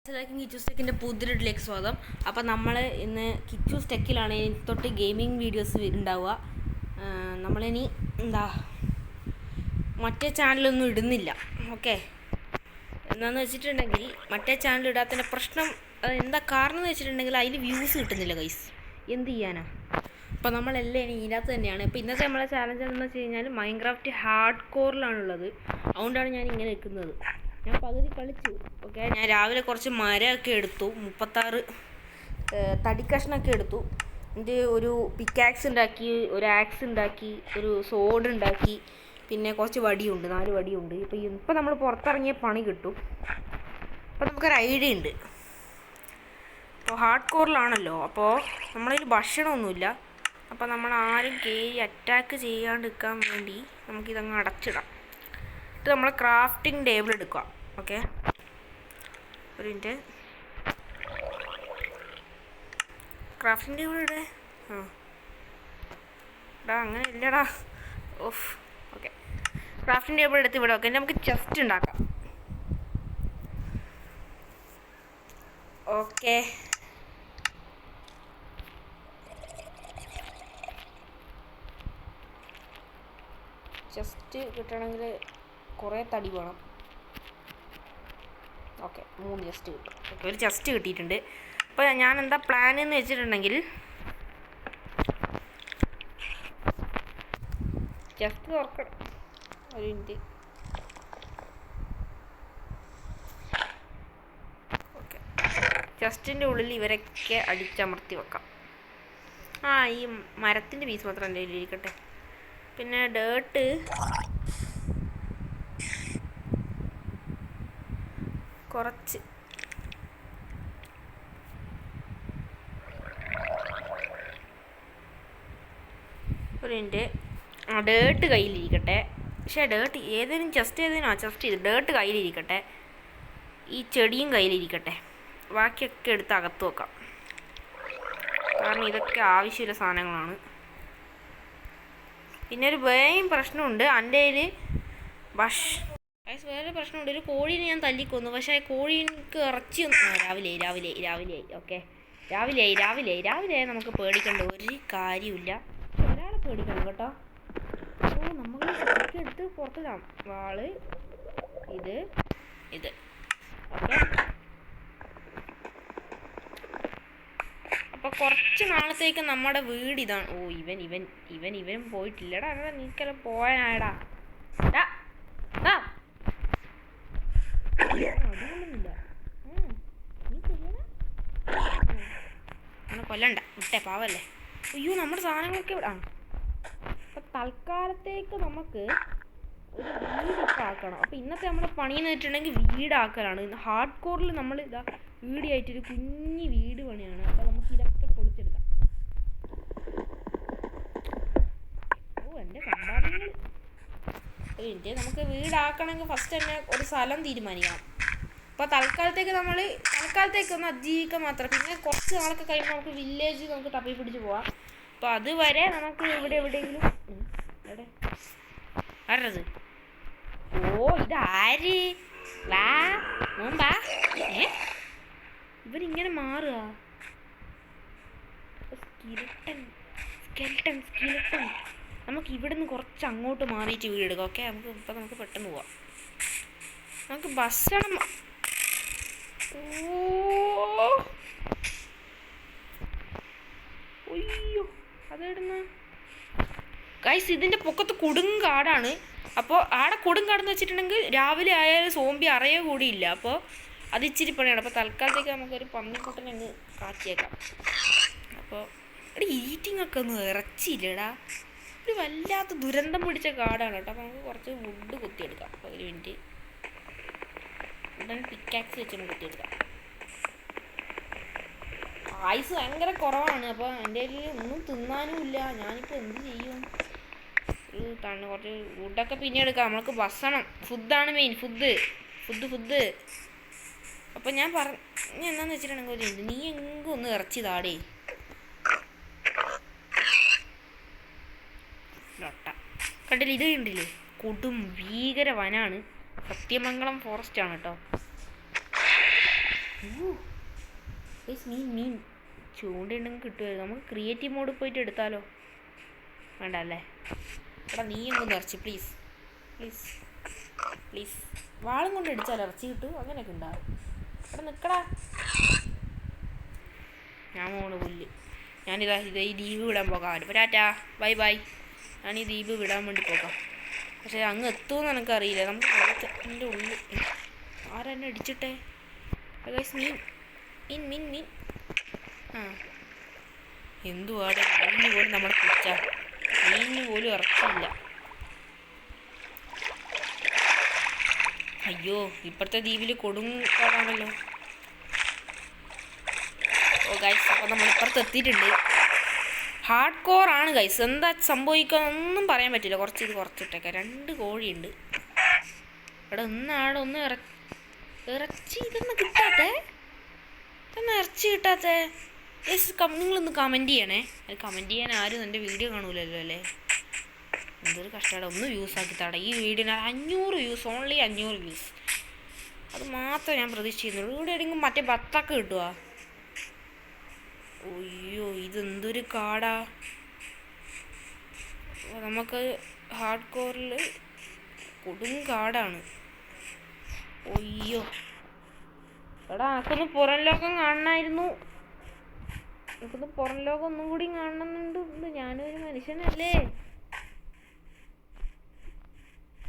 കിച്ചൂസ് ടെക്കിൻ്റെ പുതിയൊരിലേക്ക് സ്വാഗതം. അപ്പോൾ നമ്മൾ ഇന്ന് കിച്ചൂസ് ടെക്കിലാണ് ഇനി തൊട്ട് ഗെയിമിംഗ് വീഡിയോസ് ഉണ്ടാവുക. നമ്മളിനി മറ്റേ ചാനലൊന്നും ഇടുന്നില്ല. ഓക്കെ, എന്താണെന്ന് വെച്ചിട്ടുണ്ടെങ്കിൽ മറ്റേ ചാനൽ ഇടാത്തതിൻ്റെ പ്രശ്നം എന്താ കാരണം എന്ന് വെച്ചിട്ടുണ്ടെങ്കിൽ അതിൽ വ്യൂസ് കിട്ടുന്നില്ല ഗൈസ്. എന്ത് ചെയ്യാനാ? അപ്പോൾ നമ്മളെല്ലാം ഇനി ഇതിനകത്ത് തന്നെയാണ്. ഇപ്പോൾ ഇന്നത്തെ നമ്മളെ ചാലഞ്ച് എന്ന് വെച്ച് കഴിഞ്ഞാൽ മൈൻക്രാഫ്റ്റ് ഹാർഡ് കോറിലാണുള്ളത്. അതുകൊണ്ടാണ് ഞാൻ ഇങ്ങനെ നിൽക്കുന്നത്. ഞാൻ പകുതി കളിച്ചു. ഓക്കെ, ഞാൻ രാവിലെ കുറച്ച് മരമൊക്കെ എടുത്തു, 36 തടിക്കഷ്ണമൊക്കെ എടുത്തു. എൻ്റെ ഒരു പിക്കാക്സ് ഉണ്ടാക്കി, ഒരു ആക്സ് ഉണ്ടാക്കി, ഒരു സോഡ് ഉണ്ടാക്കി, പിന്നെ കുറച്ച് വടിയുണ്ട്, 4 വടിയുണ്ട്. ഇപ്പം നമ്മൾ പുറത്തിറങ്ങിയ പണി കിട്ടും. അപ്പോൾ നമുക്കൊരു ഐഡിയ ഉണ്ട്. അപ്പോൾ ഹാർഡ് കോറിലാണല്ലോ, അപ്പോൾ നമ്മളതിൽ ഭക്ഷണമൊന്നുമില്ല. അപ്പോൾ നമ്മൾ ആരും കയറി അറ്റാക്ക് ചെയ്യാണ്ടിരിക്കാൻ വേണ്ടി നമുക്കിതങ്ങ് അടച്ചിടാം. ഇത് നമ്മൾ ക്രാഫ്റ്റിംഗ് ടേബിൾ എടുക്കുക. ഓക്കെ, ഒരു മിനിറ്റ്. ക്രാഫ്റ്റിംഗ് ടേബിൾ ഇവിടെ അങ്ങനെ ഇല്ലടാ. ഓഫ്. ഓക്കെ, ക്രാഫ്റ്റിംഗ് ടേബിൾ എടുത്ത് ഇവിടെ ഓക്കെ. നമുക്ക് ചെസ്റ്റ് ഉണ്ടാക്കാം. ഓക്കെ, ചെസ്റ്റ് കിട്ടണമെങ്കിൽ കുറേ തടി വേണം. ഓക്കെ, 3 ചെസ്റ്റ് കിട്ടും. ഓക്കെ, ഒരു ചെസ്റ്റ് കിട്ടിയിട്ടുണ്ട്. അപ്പോൾ ഞാൻ എന്താ പ്ലാൻ എന്ന് വെച്ചിട്ടുണ്ടെങ്കിൽ ചെസ്റ്റ് തുറക്കണം. ഒരു മിനിറ്റ്. ഓക്കെ, ചെസ്റ്റിൻ്റെ ഉള്ളിൽ ഇവരൊക്കെ അടിച്ചമർത്തി വെക്കാം. ഈ മരത്തിൻ്റെ പീസ് മാത്രം എൻ്റെ കയ്യിൽ ഇരിക്കട്ടെ. പിന്നെ ഡേർട്ട് കുറച്ച്. ഒരു മിനിറ്റ്. ഡേർട്ട് കയ്യിലിരിക്കട്ടെ. പക്ഷേ ഡേർട്ട് ഏതെങ്കിലും ചെസ്റ്റ് ചെസ്റ്റ് ഡേർട്ട് കയ്യിലിരിക്കട്ടെ. ഈ ചെടിയും കയ്യിലിരിക്കട്ടെ. ബാക്കിയൊക്കെ എടുത്ത് അകത്ത് വെക്കാം. കാരണം ഇതൊക്കെ ആവശ്യമുള്ള സാധനങ്ങളാണ്. പിന്നെ ഒരു വേറെയും പ്രശ്നമുണ്ട്. എൻ്റെ കയ്യിൽ വേറെ പ്രശ്നമുണ്ട്. ഒരു കോഴീനെ ഞാൻ തല്ലിക്കൊന്നു. പക്ഷേ കോഴീക്ക് ഇറച്ചിയൊന്നും രാവിലെ ഓക്കെ, രാവിലെ നമുക്ക് പേടിക്കേണ്ട ഒരു കാര്യമില്ല. ഒരാളെ പേടിക്കണം കേട്ടോ. അപ്പോൾ നമ്മൾ എടുത്ത് പുറത്തിടാം. വാള് ഇത് ഓക്കെ. അപ്പോൾ കുറച്ച് നാളത്തേക്ക് നമ്മുടെ വീട് ഇതാണ്. ഇവൻ പോയിട്ടില്ലടാ. നീക്കെല്ലാം പോയാടാ. കൊല്ലണ്ട, വിട്ടേ, പാവല്ലേ. അയ്യോ, നമ്മുടെ സാധനങ്ങളൊക്കെ ഇവിടെ ആണ്. അപ്പം തൽക്കാലത്തേക്ക് നമുക്ക് ഒരു വീടൊക്കെ ആക്കണം. അപ്പം ഇന്നത്തെ നമ്മുടെ പണിയെന്ന് വെച്ചിട്ടുണ്ടെങ്കിൽ വീടാക്കലാണ്. ഹാർഡ് കോറിൽ നമ്മൾ വീടായിട്ടൊരു കുഞ്ഞി വീട് പണിയാണ്. അപ്പോൾ നമുക്ക് ഇതൊക്കെ പൊളിച്ചെടുക്കാം. എൻ്റെ സമ്പാദ്യങ്ങൾ. നമുക്ക് വീടാക്കണമെങ്കിൽ ഫസ്റ്റ് തന്നെ ഒരു സ്ഥലം തീരുമാനിക്കണം. അപ്പോൾ തൽക്കാലത്തേക്ക് ഒന്ന് അതിജീവിക്കാൻ മാത്രം. പിന്നെ കുറച്ച് നാളൊക്കെ കഴിയുമ്പോൾ നമുക്ക് വില്ലേജ് നമുക്ക് തപ്പി പിടിച്ച് പോവാം. അപ്പോൾ അതുവരെ നമുക്ക് ഇവിടെ എവിടെയെങ്കിലും ആരത്? ഇതാര്? വാ നോമ്പാ. ഇവരിങ്ങനെ മാറുക. സ്കെൽട്ടൻ നമുക്ക് ഇവിടുന്ന് കുറച്ച് അങ്ങോട്ട് മാറിയിട്ട് വീടെടുക്കാം. ഓക്കെ, നമുക്ക് പെട്ടെന്ന് പോവാം. നമുക്ക് ഭക്ഷണം. അയ്യോ, അതെവിടുന്ന ഗൈസ്? ഇതിൻ്റെ പൊക്കത്ത് കൊടുങ്കാടാണ്. അപ്പോൾ ആടെ കൊടുങ്കാടെന്ന് വെച്ചിട്ടുണ്ടെങ്കിൽ രാവിലെ ആയാലും സോംബി അറിയ കൂടിയില്ല. അപ്പോൾ അത് ഇച്ചിരി പണിയാണ്. അപ്പോൾ തൽക്കാലത്തേക്ക് നമുക്കൊരു പന്നിക്കുട്ടനെ അങ്ങ് കാച്ചിയേക്കാം. അപ്പോൾ ഇവിടെ ഈറ്റിംഗ് ഒക്കെ ഒന്നും ഇറച്ചിയില്ലടാ. ഒരു വല്ലാത്ത ദുരന്തം പിടിച്ച കാടാണ് കേട്ടോ. അപ്പോൾ നമുക്ക് കുറച്ച് വുഡ് കുത്തിയെടുക്കാം. അപ്പോൾ ഒരു മിനിറ്റ്. ഉടനെ പിക്കാക്സ് വെച്ചൊന്ന് കുത്തിയെടുക്കാം. ആയുസ് ഭയങ്കര കുറവാണ്. അപ്പോൾ എൻ്റെ കയ്യിൽ ഒന്നും തിന്നാനും ഇല്ല. ഞാനിപ്പോൾ എന്ത് ചെയ്യും? കുറച്ച് വുഡൊക്കെ പിന്നെ എടുക്കാം. നമ്മൾക്ക് ഭക്ഷണം, ഫുഡാണ് മെയിൻ. ഫുഡ്. അപ്പോൾ ഞാൻ എന്താണെന്ന് വെച്ചിട്ടുണ്ടെങ്കിൽ നീ എങ്ങും ഒന്ന് ഇറച്ചി താടേ. കണ്ടില്ലേ, ഇത് കണ്ടില്ലേ? കൊടും ഭീകര വനാണ്. സത്യമംഗലം ഫോറസ്റ്റ് ആണ് കേട്ടോ. ഗൈസ് മീൻ ചൂണ്ടുണ്ടെങ്കിൽ കിട്ടുമായിരുന്നു. നമുക്ക് ക്രിയേറ്റീവ് മോഡ് പോയിട്ട് എടുത്താലോ? വേണ്ട അല്ലേ? എടാ നീ ഒന്ന് ഇറച്ചി പ്ലീസ് പ്ലീസ് പ്ലീസ്. വാളും കൊണ്ട് അടിച്ചാൽ ഇറച്ചി കിട്ടും, അങ്ങനെയൊക്കെ ഉണ്ടാവും. എടാ നിൽക്കടാ. ഞാൻ പോണു പുല്ല്. ഞാനിതാ ഈ ദ്വീപ് വിടാൻ പോകാം. അപ്പോൾ ടാറ്റാ ബൈ ബൈ. ഞാൻ ഈ ദ്വീപ് വിടാൻ വേണ്ടി പോകാം. പക്ഷേ അങ്ങ് എത്തുമെന്ന് എനിക്കറിയില്ല. നമുക്ക് എൻ്റെ ഉള്ളിൽ ആരെന്നെ അടിച്ചിട്ടെ? ഗൈസ് മീൻ ആ എന്തുവാടെ മീനിന് പോലും നമ്മളെ പിടിച്ച മീനിന് പോലും ഇറച്ചില്ല. അയ്യോ ഇപ്പോഴത്തെ ദ്വീപിൽ കൊടുങ്കാടാണല്ലോ. ഓ ഗൈസ് അപ്പോൾ നമ്മൾ ഇപ്പുറത്ത് എത്തിയിട്ടുണ്ട്. ഹാർഡ് കോർ ആണ് ഗൈസ്. എന്താ സംഭവിക്കാന്നൊന്നും പറയാൻ പറ്റില്ല. കുറച്ചിട്ടേക്കാം. 2 കോഴിയുണ്ട് ഇവിടെ. ഒന്ന് ഇറച്ചി ഇതൊന്നും കിട്ടാത്തേ. ഇറച്ചി കിട്ടാത്തേ. നിങ്ങളൊന്ന് കമൻറ്റ് ചെയ്യണേ. അത് കമൻറ്റ് ചെയ്യാൻ ആരും എൻ്റെ വീഡിയോ കാണൂലല്ലോ അല്ലേ? എന്തൊരു കഷ്ടമാണ്. ഒന്ന് വ്യൂസ് ആക്കി താടാ ഈ വീഡിയോന്. 500 വ്യൂസ്, ഓൺലി 500 വ്യൂസ്. അത് മാത്രമേ ഞാൻ പ്രതീക്ഷിക്കുന്നുള്ളൂ. ഇവിടെ എവിടെയെങ്കിലും മറ്റേ ബത്തൊക്കെ കിട്ടുക. അയ്യോ ഇതെന്തൊരു കാടാ. നമുക്ക് ഹാർഡ് കോറിൽ കൊടും കാടാണ്. അയ്യോ എടാ എനിക്കൊന്ന് പുറം ലോകം കാണണമായിരുന്നു. എനിക്കൊന്ന് പുറം ലോകം ഒന്നും കൂടി കാണണമെന്നുണ്ട്. ഞാനൊരു മനുഷ്യനല്ലേ?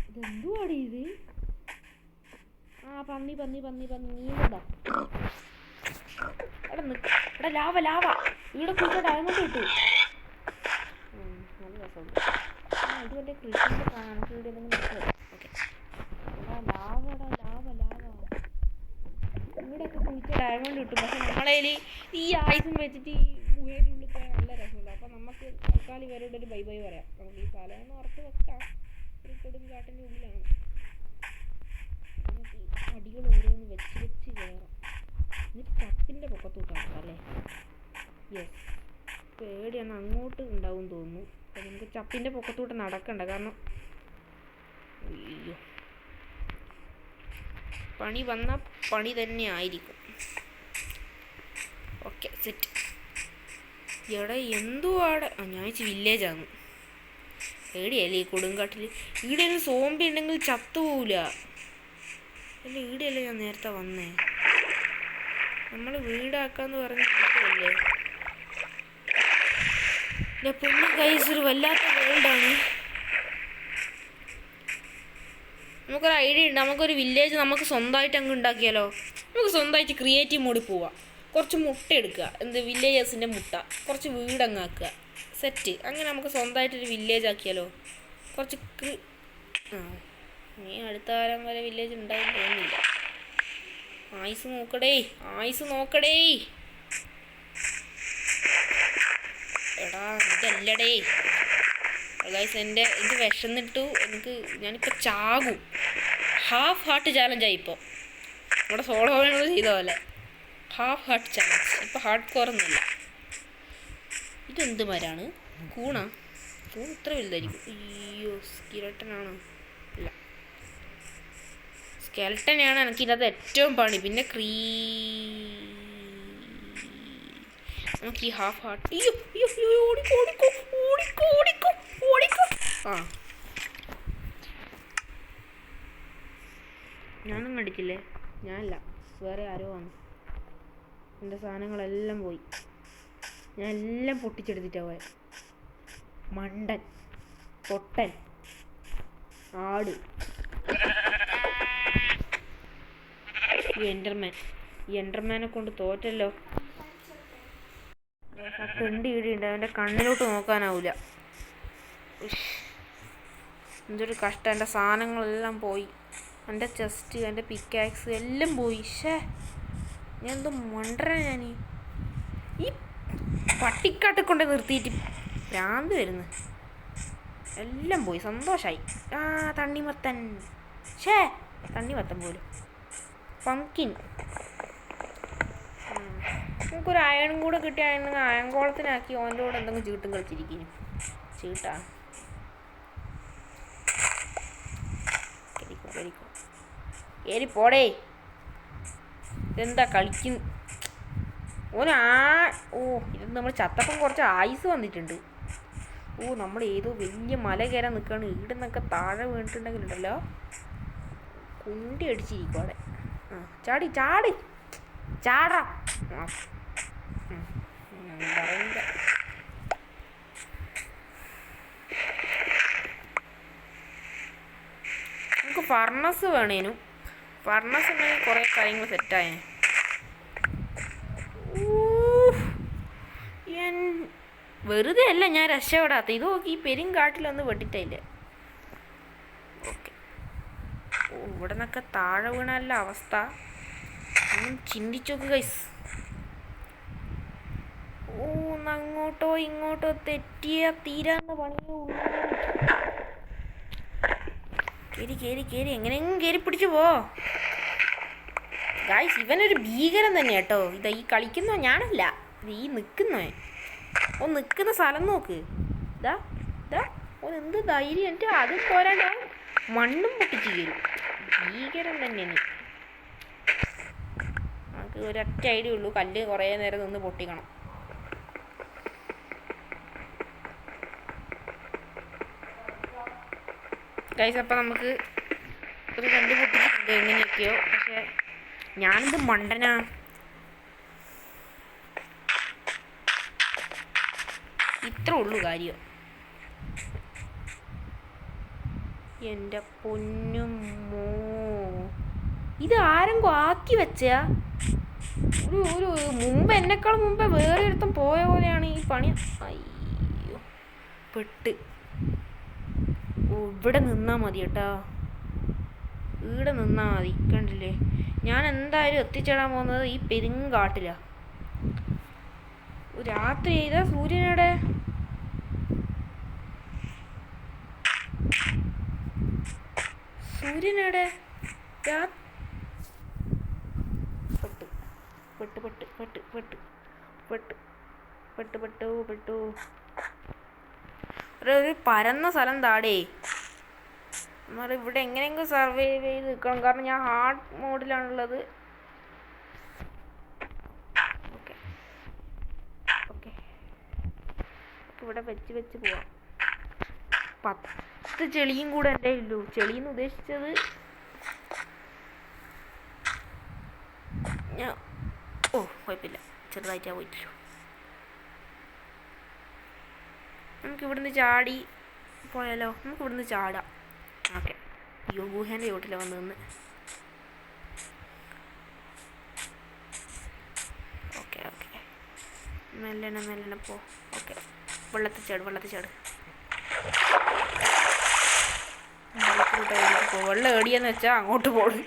ഇതെന്തുവാടി ഇത്? ആ പന്നി നീന്താ. എടാ ലാവ ഇവിടെ കുറിച്ച ഡയമണ്ട് കിട്ടു. നല്ല രസമുണ്ട്. ഇത് വലിയ കൃഷിയുടെ കാണാൻ ഇവിടെ എന്തെങ്കിലും ഓക്കെ. ലാവ ഇവിടെയൊക്കെ കുറിച്ച ഡയമണ്ട് കിട്ടും. പക്ഷെ നമ്മളതിൽ ഈ ആയുധം വെച്ചിട്ട് ഈ ഗുഹയുടെ ഉള്ളിൽ പോയാൽ നല്ല രസമുണ്ട്. അപ്പം നമുക്ക് തൽക്കാലം ഇവരോട് ഒരു ബൈ ബൈ പറയാം. നമുക്ക് ഈ സ്ഥലം ഒന്ന് ഉറപ്പ് വെക്കാം. ഒരു കൊടുങ്കാട്ടിൻ്റെ ഉള്ളിലാണ്. നമുക്ക് ഈ അടികൾ ഓരോന്ന് വെച്ച് കയറാം. എന്നിട്ട് ചപ്പിൻ്റെ പൊക്കത്തോട്ടാണ് അല്ലേ? യെസ് പേടിയാണ്. അങ്ങോട്ട് ഉണ്ടാവും തോന്നുന്നു. അപ്പം നമുക്ക് ചപ്പിൻ്റെ പൊക്കത്തോട്ട് നടക്കണ്ട. കാരണം അയ്യോ പണി വന്നാൽ പണി തന്നെ ആയിരിക്കും. Okay set. ഇവിടെ എന്തുവാടെ ഞാൻ വില്ലേജാണ്. പേടിയല്ലേ ഈ കൊടുങ്കാട്ടിൽ? ഇവിടെ ഒരു സോംബി ഉണ്ടെങ്കിൽ ചത്തുപോവില്ല അല്ല? ഈടെയല്ലേ ഞാൻ നേരത്തെ വന്നേ. നമ്മൾ വീടാക്കാന്ന് പറഞ്ഞ വീടല്ലേ? പൊന്നു ഗൈസ് ഒരു വല്ലാത്ത വേൾഡാണ്. നമുക്കൊരു ഐഡിയ ഉണ്ട്. നമുക്കൊരു വില്ലേജ് നമുക്ക് സ്വന്തമായിട്ട് അങ്ങ് ഉണ്ടാക്കിയാലോ? നമുക്ക് സ്വന്തമായിട്ട് ക്രിയേറ്റീവ് മോഡിൽ പോവാം. കുറച്ച് മുട്ട എടുക്കുക. വില്ലേജേഴ്സിൻ്റെ മുട്ട. കുറച്ച് വീടങ്ങ് ആക്കുക. സെറ്റ്. അങ്ങനെ നമുക്ക് സ്വന്തമായിട്ടൊരു വില്ലേജ് ആക്കിയാലോ? കുറച്ച് നീ അടുത്ത കാലം വരെ വില്ലേജ് ഉണ്ടായി തോന്നില്ല. ആയുസ് നോക്കടേ. എടാ ഇതല്ലടേ ഗൈസ്. എനിക്ക് വിശന്നിട്ടു. ഞാനിപ്പോൾ ചാകും. ഹാഫ് ഹാർട്ട് ചാലഞ്ചായി ഇപ്പോൾ. നമ്മുടെ സോളോനോട് ചെയ്ത പോലെ ഹാഫ് ഹാർട്ട് ചാലഞ്ച്. ഇപ്പോൾ ഹാർഡ് കോറൊന്നുമില്ല. ഇതെന്ത് മരാണ്? കൂൺ ഇത്ര വലുതായിരിക്കും. അയ്യോ സ്കെലട്ടനാണോ? ഇല്ല സ്കെലട്ടനെയാണ് എനിക്കിതിനകത്ത് ഏറ്റവും പണി. പിന്നെ നമുക്ക് ഈ ഹാഫ് ഹാർട്ട്. ഓടിക്കോ. ആ ഞാനൊന്നും അടിച്ചില്ലേ? ഞാനല്ല, വേറെ ആരോ വന്നു. എൻ്റെ സാധനങ്ങളെല്ലാം പോയി. ഞാൻ എല്ലാം പൊട്ടിച്ചെടുത്തിട്ടാ പോയത്. മണ്ടൻ പൊട്ടൻ ആട്. ഈ എൻ്റർമാനെ കൊണ്ട് തോറ്റല്ലോ. ഫ്രണ്ട് ഈടിയുണ്ട്. അവൻ്റെ കണ്ണിലോട്ട് നോക്കാനാവില്ല. എന്തൊരു കഷ്ടം. എൻ്റെ സാധനങ്ങളെല്ലാം പോയി. എൻ്റെ ചെസ്റ്റ്, എൻ്റെ പിക്കാക്സ് എല്ലാം പോയി. ഞാൻ എന്തോ മണ്ടനാ ഞാൻ. ഈ പട്ടിക്കാട്ടിൽ കൊണ്ട് നിർത്തിയിട്ട് ഭ്രാന്ത് വരുന്നു. എല്ലാം പോയി. സന്തോഷമായി. തണ്ണിമത്തൻ. തണ്ണിമത്തൻ പോലും. പംകിൻ. നമുക്കൊരു അയണും കൂടെ കിട്ടിയായിരുന്നു. അയൺകോളത്തിനാക്കി ഓൻ്റെ കൂടെ എന്തെങ്കിലും ചീട്ടും കളിച്ചിരിക്കുന്നു. ചീട്ടാ കേറി പോടേ. ഇതെന്താ കളിക്കുന്നു? ഓ ഇത് നമ്മൾ ചത്തപ്പം കുറച്ച് ആയുസ് വന്നിട്ടുണ്ട്. ഓ നമ്മൾ ഏതോ വലിയ മല കയറാൻ നിൽക്കുകയാണ്. ഇവിടെ നിന്നൊക്കെ താഴെ വീണിട്ടുണ്ടെങ്കിലുണ്ടല്ലോ കുണ്ടി അടിച്ചിരിക്കും അവിടെ. ചാടി ചാടി ചാടാ പറയില്ല. നമുക്ക് ഫർണസ് വേണേനും. ഫർണസ് ഉണ്ടെങ്കിൽ കുറേ കാര്യങ്ങൾ സെറ്റായേ. വെറുതെ അല്ല ഞാൻ രക്ഷപ്പെടാത്ത. ഇത് നോക്കി ഈ പെരുങ്കാട്ടിലൊന്ന് വെട്ടിട്ടില്ല. ഓക്കെ. ഓ ഇവിടെ നിന്നൊക്കെ താഴെ വീണല്ല അവസ്ഥ. ഒന്നും ചിന്തിച്ചോക്ക് ഗൈസ്. ഓ അങ്ങോട്ടോ ഇങ്ങോട്ടോ തെറ്റിയ തീരാന്ന പണിയേ ഉള്ളൂ. കേറി കേറി കേറി എങ്ങനെയെങ്കിലും കയറി പിടിച്ചു പോ ഗായ്സ്. ഇവനൊരു ഭീകരൻ തന്നെ കേട്ടോ. ഇതാ ഈ കളിക്കുന്നോ ഞാനല്ല, ഇത് ഈ നിൽക്കുന്നോ. ഓ നിൽക്കുന്ന സ്ഥലം നോക്ക്. ഇതാ ഇതാ ഓ എന്ത് ധൈര്യം. എന്നിട്ട് അതും പോരാണ്ട് മണ്ണും പൊട്ടിച്ച് കയറും. ഭീകരൻ തന്നെയാണ്. നമുക്ക് ഒരൊറ്റ ഐഡിയ ഉള്ളൂ, കല്ല് കുറേ നേരം നിന്ന് പൊട്ടിക്കണം. ഗൈസ് അപ്പം നമുക്ക് ഒരു കല്ല് പൊട്ടിച്ചിട്ടുണ്ട് എങ്ങനെയൊക്കെയോ. പക്ഷെ ഞാനിത് മണ്ടനാ. ഇത്ര ഉള്ളു കാര്യം. എൻ്റെ പൊന്നുമോ ഇത് ആരെങ്കിലും ആക്കി വെച്ചാ? ഒരു മുമ്പ് എന്നെക്കാൾ മുമ്പേ വേറെ ഒരുത്തം പോയ പോലെയാണ് ഈ പണി. അയ്യോ പെട്ട്. ഓ ഇവിടെ നിന്നാൽ മതി കേട്ടാ, ഇവിടെ നിന്നാൽ മതി. കണ്ടില്ലേ ഞാൻ എന്തായാലും എത്തിച്ചേടാൻ പോകുന്നത് ഈ പെരുങ്കാട്ടിലാ. രാത്രി ചെയ്താ സൂര്യനയുടെ പെട്ട് പെട്ട് പെട്ട് പെട്ട് പെട്ട് പെട്ട് പെട്ടു പെട്ടു. ഒരു പരന്ന സ്ഥലം താടേ. എന്നാൽ ഇവിടെ എങ്ങനെയെങ്കിലും സർവൈവ് ചെയ്ത് നിൽക്കണം. കാരണം ഞാൻ ഹാർഡ് മോഡിലാണുള്ളത്. ഓക്കെ ഓക്കെ ഇവിടെ വെച്ച് വെച്ച് പോവാം. 10 ചെളിയും കൂടെ എൻ്റെ ഇല്ലൂ. ചെളിയെന്ന് ഉദ്ദേശിച്ചത് ഞാൻ കുഴപ്പമില്ല, ചെറുതായിട്ടാ പോയിട്ടില്ല. നമുക്ക് ഇവിടുന്ന് ചാടി പോയാലോ? നമുക്ക് ഇവിടുന്ന് ചാടാം. ഓക്കെ. അയ്യോ ഗുഹേൻ്റെ ചോട്ടില വന്ന് നിന്ന്. ഓക്കെ ഓക്കെ മെല്ലനെ മെല്ലനെ പോ. ഓക്കെ വെള്ളത്തിൽ ചാട് വെള്ളം ഏടിയെന്ന് വെച്ചാൽ അങ്ങോട്ട് പോകും.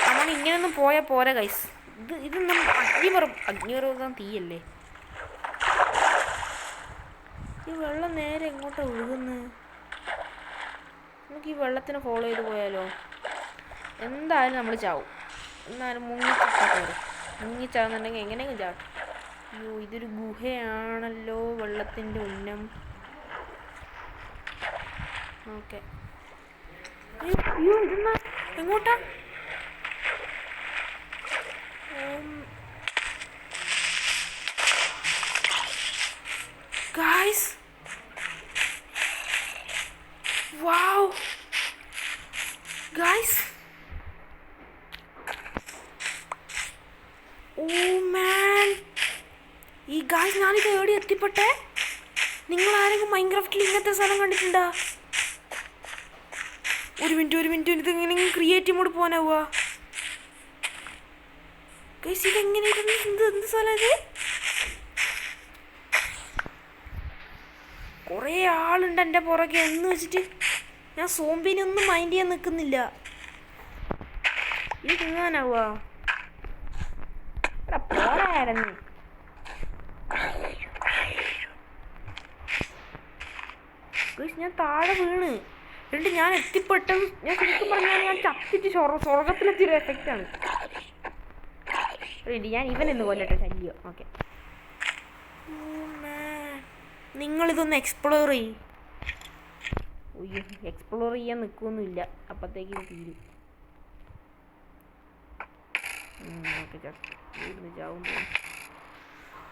നമ്മൾ ഇങ്ങനെയൊന്നും പോയാൽ പോരാ ഗൈസ്. ഇതൊന്നും അഗ്നിപർവ്വതം തീയല്ലേ. ഈ വെള്ളം നേരെ എങ്ങോട്ടാണ് ഒഴുകുന്നത്? നമുക്ക് ഈ വെള്ളത്തിനെ ഫോളോ ചെയ്ത് പോയാലോ? എന്തായാലും നമ്മൾ ചാവും. എന്നാലും മുങ്ങിച്ചാകുന്നുണ്ടെങ്കിൽ എങ്ങനെയെങ്കിലും ചാവും. അയ്യോ ഇതൊരു ഗുഹയാണല്ലോ, വെള്ളത്തിൻ്റെ ഉന്നം. ഓക്കെ. അയ്യോ ഇതെന്നാ എങ്ങോട്ടാ? Guys, wow, guys, oh man, ഈ ഗായ്സ് ഞാനിത് എവിടെ എത്തിപ്പെട്ടെ? നിങ്ങൾ ആരെങ്കിലും മൈൻക്രാഫ്റ്റിൽ ഇങ്ങനത്തെ സ്ഥലം കണ്ടിട്ടുണ്ടോ? ഒരു മിനിറ്റ് ഇത് എങ്ങനെയെങ്കിലും ക്രിയേറ്റീവ് മോഡ് പോകാനാവുക ഗൈസ്. ഇതെങ്ങനെ എന്ത് സ്ഥലം ഇത്? കുറേ ആളുണ്ട് എൻ്റെ പുറകെ എന്ന് വെച്ചിട്ട് ഞാൻ സോംബിനൊന്നും മൈൻഡ് ചെയ്യാൻ നിൽക്കുന്നില്ല. ഇത് തിന്നാനാവുക പോരായിരുന്നു. ഞാൻ താഴെ വീണ് എന്നിട്ട് ഞാൻ എത്തിപ്പെട്ടത് ഞാൻ ശരിക്കും പറഞ്ഞാൽ ഞാൻ ചത്തിട്ട് സ്വർഗത്തിലെത്തിയൊരു എഫക്റ്റാണ്. ഞാൻ ഇവനെന്ന് കൊല്ലട്ടെ ശല്യം. ഓക്കെ നിങ്ങളിതൊന്ന് എക്സ്പ്ലോർ ചെയ്യും. ഉയ്യോ എക്സ്പ്ലോർ ചെയ്യാൻ നിൽക്കുകയൊന്നുമില്ല, അപ്പോഴത്തേക്കും തീരും. ചാവും.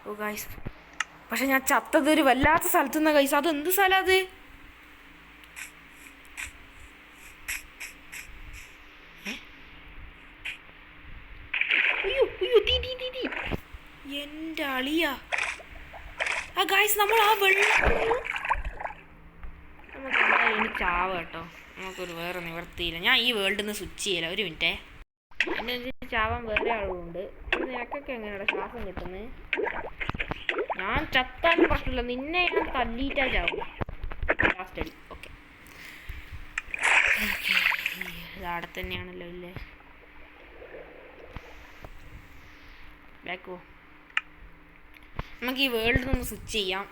ഓ ഗൈസ്, പക്ഷെ ഞാൻ ചത്തത് ഒരു വല്ലാത്ത സ്ഥലത്ത് നിന്നാ ഗൈസ്. അതെന്ത് സ്ഥലം അത്? എൻ്റെ അളിയാ ആ ഗൈസ്, നമ്മൾ ആ വെള്ളം നമുക്ക് എന്തായാലും ചാവ കേട്ടോ. നമുക്കൊരു വേറെ നിവർത്തിയില്ല. ഞാൻ ഈ വേൾഡിൽ നിന്ന് സ്വിച്ച് ചെയ്യില്ല. ഒരു മിനിറ്റേ. എൻ്റെ ചാവാൻ വേറെ ആളുകളുണ്ട്. നിനക്കൊക്കെ എങ്ങനെയാണ് ശ്വാസം കിട്ടുന്നത്? ഞാൻ ചത്താലും പ്രശ്നമില്ല, നിന്നെ ഞാൻ തല്ലിയിട്ടാ ചാവും. ലാസ്റ്റ് അടി. ഓക്കെ, ഇതവിടെ തന്നെയാണല്ലോ ഇല്ലേ? ബാക്കോ, നമുക്ക് ഈ വേൾഡിൽ നിന്ന് സ്വിച്ച് ചെയ്യാം.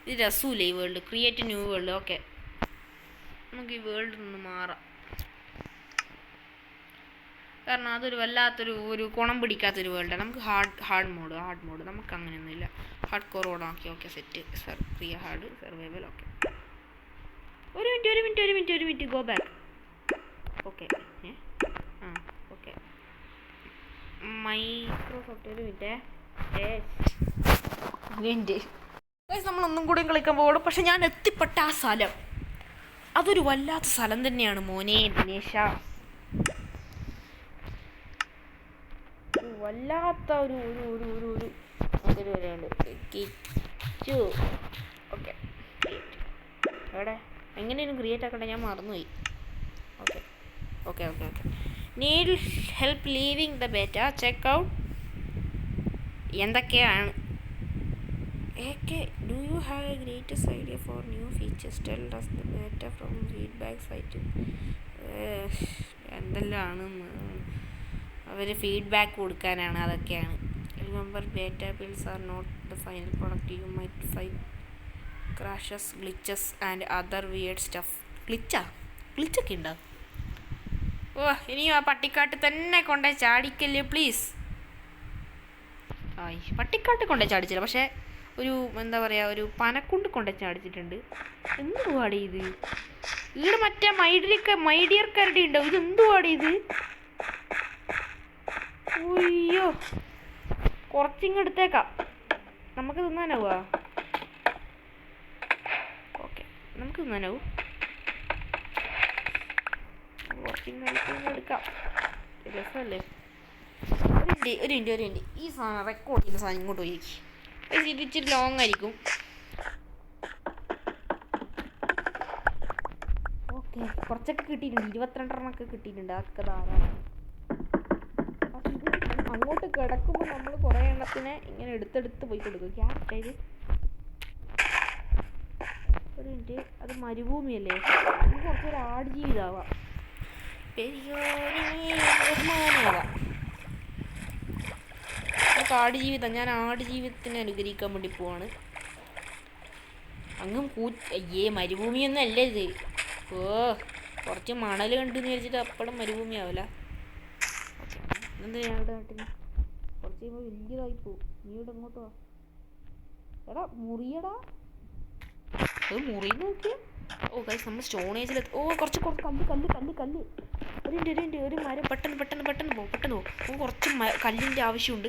ഇത് രസമില്ല ഈ world. Create new world. Okay, നമുക്ക് ഈ വേൾഡിൽ നിന്ന് മാറാം. കാരണം അതൊരു വല്ലാത്തൊരു കുണം പിടിക്കാത്തൊരു വേൾഡാണ്. നമുക്ക് ഹാർഡ് മോഡ് നമുക്ക് അങ്ങനെയൊന്നുമില്ല. ഹാർഡ് കോർ ഓണാക്കി. Okay, set. Priya hard survival. Okay, ഒരു minute go back. Okay, okay, Microsoft. ഒരു മിനിറ്റ്. നമ്മളൊന്നും കൂടി കളിക്കാൻ പോകണം. പക്ഷെ ഞാൻ എത്തിപ്പെട്ട ആ സ്ഥലം അതൊരു വല്ലാത്ത സ്ഥലം തന്നെയാണ് മോനെ ദിനേശ. വല്ലാത്ത ഒരു കിച്ചു. ഓക്കെ, എവിടെ എങ്ങനെയാണ് ക്രിയേറ്റ് ആക്കട്ടെ? ഞാൻ മറന്നുപോയി. Okay. Need help leaving the beta. Check out എന്തൊക്കെയാണ്. Do you have a greatest idea for new features? Tell us the beta from feedback site. എന്തെല്ലാമാണ് അവർ ഫീഡ്ബാക്ക് കൊടുക്കാനാണ്. അതൊക്കെയാണ്. Remember beta builds are not the final product. You might find crashes, glitches and other weird stuff. ഗ്ലിച്ചൊക്കെ ഉണ്ടോ? ഓ, ഇനിയും ആ പട്ടിക്കാട്ട് തന്നെ കൊണ്ടേ ചാടിക്കല്ലേ പ്ലീസ്. പട്ടിക്കാട്ട് കൊണ്ടേ ചാടിച്ചില്ല, പക്ഷേ ഒരു എന്താ പറയുക, ഒരു പനക്കുണ്ട് കൊണ്ടേ ചാടിച്ചിട്ടുണ്ട്. എന്തുവാടി ഇത്? ഇവിടെ മറ്റേ മൈഡിയർ കരടി ഉണ്ടോ? ഇത് എന്തുവാടി ഇത്? അയ്യോ, കുറച്ചിങ്ങ് എടുത്തേക്കാം. നമുക്ക് തിന്നാനാവുക? ഓക്കെ, നമുക്ക് തിന്നാനാവും. കുറച്ചിങ്ങ് എടുക്കാം. രസമല്ലേ? ഒരു മിനിറ്റ്. ഈ സാധനം റെക്കോർഡ് ചെയ്യുന്ന സാധനം ഇങ്ങോട്ട് പോയി. ഇത് ഇച്ചിരി ലോങ് ആയിരിക്കും. ഓക്കെ, കുറച്ചൊക്കെ കിട്ടിയിട്ടുണ്ട്. 22 കിട്ടിയിട്ടുണ്ട്. അതൊക്കെ ധാരാളം. അങ്ങോട്ട് കിടക്കുമ്പോൾ നമ്മൾ കുറേ എണ്ണത്തിനെ ഇങ്ങനെ എടുത്തെടുത്ത് പോയി കൊടുക്കും. ക്യാരറ്റ് ഒരു മിനിറ്റ്. അത് മരുഭൂമിയല്ലേ? നമുക്ക് കുറച്ചൊരു ആടുജീവിതാവാം. നമുക്ക് ആടുജീവിതം. ഞാൻ ആടുജീവിതത്തിനെ അനുകരിക്കാൻ വേണ്ടി പോവാണ്. അങ്ങും മരുഭൂമിയൊന്നും അല്ല ഇത്. ഓ, കുറച്ച് മണൽ കണ്ടെന്ന് വിചാരിച്ചിട്ട് അപ്പഴും മരുഭൂമിയാവില്ല. ഓക്കെ, എന്താ ഞാൻ ഇവിടെ നാട്ടിന് കുറച്ച് കഴിയുമ്പോൾ വലിയതായി പോവും. നീ ഇവിടെ എങ്ങോട്ട് വാ. എടാ മുറിയടാ, അത് മുറി നോക്കിയ. ഓ ഗൈസ്, നമ്മൾ സ്റ്റോണേജിൽ. ഓ, കുറച്ച് കല്ല്. ഒരു മരം. പെട്ടെന്ന് പോ. നമുക്ക് കുറച്ച് കല്ലിൻ്റെ ആവശ്യമുണ്ട്.